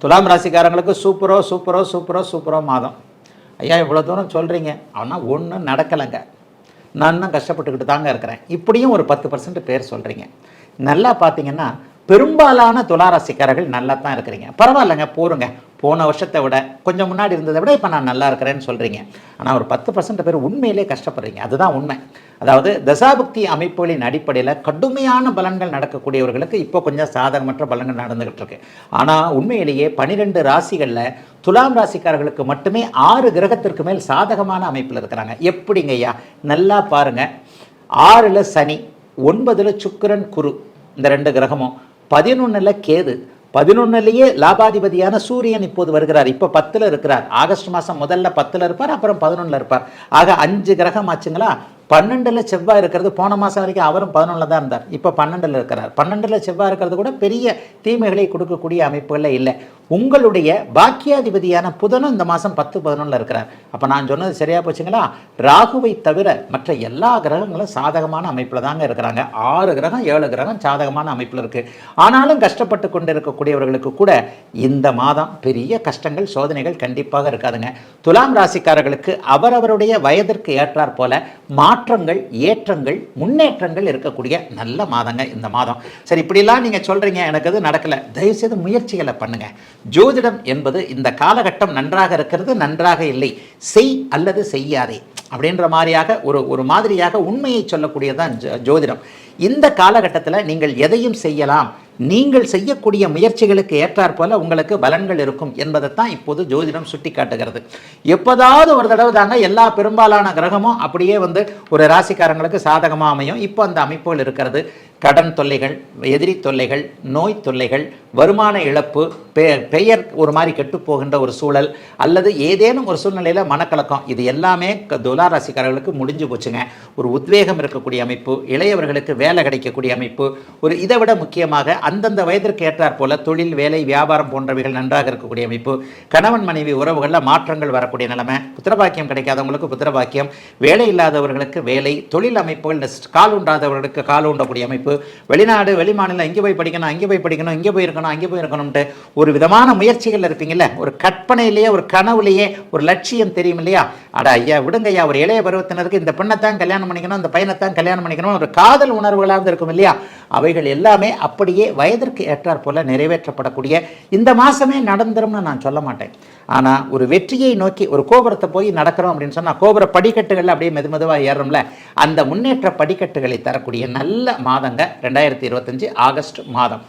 துலாம் ராசிக்காரங்களுக்கு சூப்பரோ சூப்பரோ சூப்பரோ சூப்பரோ மாதம். ஐயா இவ்வளோ தூரம் சொல்கிறீங்க, ஆனால் ஒன்றும் நடக்கலைங்க, நான் இன்னும் கஷ்டப்பட்டுக்கிட்டு தாங்க இருக்கிறேன், இப்படியும் ஒரு 10% பேர் சொல்கிறீங்க. நல்லா பார்த்தீங்கன்னா பெரும்பாலான துளாராசிக்காரர்கள் நல்லா தான் இருக்கிறீங்க. பரவாயில்லைங்க, போருங்க, போன வருஷத்தை விட கொஞ்சம் முன்னாடி இருந்ததை விட இப்போ நான் நல்லா இருக்கிறேன்னு சொல்கிறீங்க. ஆனால் ஒரு 10% பேர் உண்மையிலே கஷ்டப்படுறீங்க. அதுதான் உண்மை. அதாவது தசாபக்தி அமைப்புகளின் அடிப்படையில் கடுமையான பலன்கள் நடக்கக்கூடியவர்களுக்கு இப்போ கொஞ்சம் சாதகமற்ற பலன்கள் நடந்துகிட்டு இருக்கு. ஆனால் உண்மையிலேயே 12 ராசிகளில் துலாம் ராசிக்காரர்களுக்கு மட்டுமே 6 கிரகத்திற்கு மேல் சாதகமான அமைப்பில் இருக்கிறாங்க. எப்படிங்க ஐயா? நல்லா பாருங்க. 6ல் சனி, 9ல் சுக்கிரன் குரு, இந்த 2 கிரகமும், 11ல் கேது, 11லேயே லாபாதிபதியான சூரியன் இப்போது வருகிறார். இப்போ 10ல் இருக்கிறார். ஆகஸ்ட் மாதம் முதல்ல 10ல் இருப்பார், அப்புறம் 11ல் இருப்பார். ஆக 5 கிரகம் ஆச்சுங்களா. 12ல் செவ்வாய் இருக்கிறது. போன மாதம் வரைக்கும் அவரும் 11ல் தான் இருந்தார், இப்போ 12ல் இருக்கிறார். 12ல் செவ்வாய் இருக்கிறது கூட பெரிய தீமைகளை கொடுக்கக்கூடிய அமைப்புகளில் இல்லை. உங்களுடைய பாக்கியாதிபதியான புதனும் இந்த மாதம் 10, 11ல் இருக்கிறார். அப்போ நான் சொன்னது சரியா போச்சுங்களா? ராகுவை தவிர மற்ற எல்லா கிரகங்களும் சாதகமான அமைப்பில் தாங்க இருக்கிறாங்க. 6 கிரகம் 7 கிரகம் சாதகமான அமைப்பில் இருக்குது. ஆனாலும் கஷ்டப்பட்டு கொண்டு இருக்கக்கூடியவர்களுக்கு கூட இந்த மாதம் பெரிய கஷ்டங்கள் சோதனைகள் கண்டிப்பாக இருக்காதுங்க. துலாம் ராசிக்காரர்களுக்கு அவரவருடைய வயதிற்கு ஏற்றாற் போல மாற்றங்கள், ஏற்றங்கள், முன்னேற்றங்கள் இருக்கக்கூடிய நல்ல மாதங்க இந்த மாதம். சரி, இப்படிலாம் நீங்கள் சொல்கிறீங்க, எனக்கு அது நடக்கலை, தயவுசெய்து முயற்சிகளை பண்ணுங்க. ஜோதிடம் என்பது இந்த காலகட்டம் நன்றாக இருக்கிறது, நன்றாக இல்லை, செய் அல்லது செய்யாதே அப்படின்ற மாதிரியாக ஒரு மாதிரியாக உண்மையை சொல்லக்கூடியதான் ஜோதிடம். இந்த காலகட்டத்தில் நீங்கள் எதையும் செய்யலாம், நீங்கள் செய்யக்கூடிய முயற்சிகளுக்கு ஏற்றாற் போல உங்களுக்கு பலன்கள் இருக்கும் என்பதைத்தான் இப்போது ஜோதிடம் சுட்டி காட்டுகிறது. எப்போதாவது ஒரு தடவை தாங்க எல்லா பெரும்பாலான கிரகமும் அப்படியே ஒரு ராசிக்காரங்களுக்கு சாதகமாக அமையும். இப்போ அந்த அமைப்புகள் இருக்கிறது. கடன் தொல்லைகள், எதிரி தொல்லைகள், நோய் தொல்லைகள், வருமான இழப்பு, பெயர் ஒரு மாதிரி கெட்டு போகின்ற ஒரு சூழல், அல்லது ஏதேனும் ஒரு சூழ்நிலையில் மனக்கலக்கம், இது எல்லாமே துலா ராசிக்காரர்களுக்கு முடிஞ்சு போச்சுங்க. ஒரு உத்வேகம் இருக்கக்கூடிய அமைப்பு, இளையவர்களுக்கு வேலை கிடைக்கக்கூடிய அமைப்பு, ஒரு இதை விட முக்கியமாக அந்தந்த வயதிற்கு ஏற்றாற் போல தொழில், வேலை, வியாபாரம் போன்றவைகள் நன்றாக இருக்கக்கூடிய அமைப்பு, கணவன் மனைவி உறவுகளில் மாற்றங்கள் வரக்கூடிய நிலைமை, புத்திரபாக்கியம் கிடைக்காதவங்களுக்கு புத்திரபாக்கியம், வேலை இல்லாதவர்களுக்கு வேலை, தொழில் அமைப்புகள், கால் உண்டாதவர்களுக்கு கால் உண்டக்கூடிய அமைப்பு, வெளிநாடு வெளிமாநிலம், இங்கே போய் படிக்கணும், அங்கே போய் படிக்கணும், இங்கே போய் இருக்கணும், அங்கே போய் இருக்கணும்ட்டு ஒரு விதமான முயற்சிகள் இருப்பீங்கல்ல, ஒரு கற்பனையிலேயே ஒரு கனவுலேயே ஒரு லட்சியம் தெரியும் இல்லையா? அட ஐயா விடுங்க ஐயா, ஒரு இளைய பருவத்தினருக்கு இந்த பெண்ணைத்தான் கல்யாணம் பண்ணிக்கணும், இந்த பையனைத்தான் கல்யாணம் பண்ணிக்கணும், ஒரு காதல் உணர்வுகளாக இருக்கும் இல்லையா? அவைகள் எல்லாமே அப்படியே வயதிற்கு ஏற்றாற் போல நிறைவேற்றப்படக்கூடிய இந்த மாதமே நடந்துரும்னு நான் சொல்ல மாட்டேன். ஆனால் ஒரு வெற்றியை நோக்கி ஒரு கோபுரத்தை போய் நடக்கிறோம் அப்படின்னு சொன்னால் கோபுர படிக்கட்டுகள் அப்படியே மெதுமெதுவாக ஏறும்ல, அந்த முன்னேற்ற படிக்கட்டுகளை தரக்கூடிய நல்ல மாதங்க 2025 ஆகஸ்ட் மாதம்.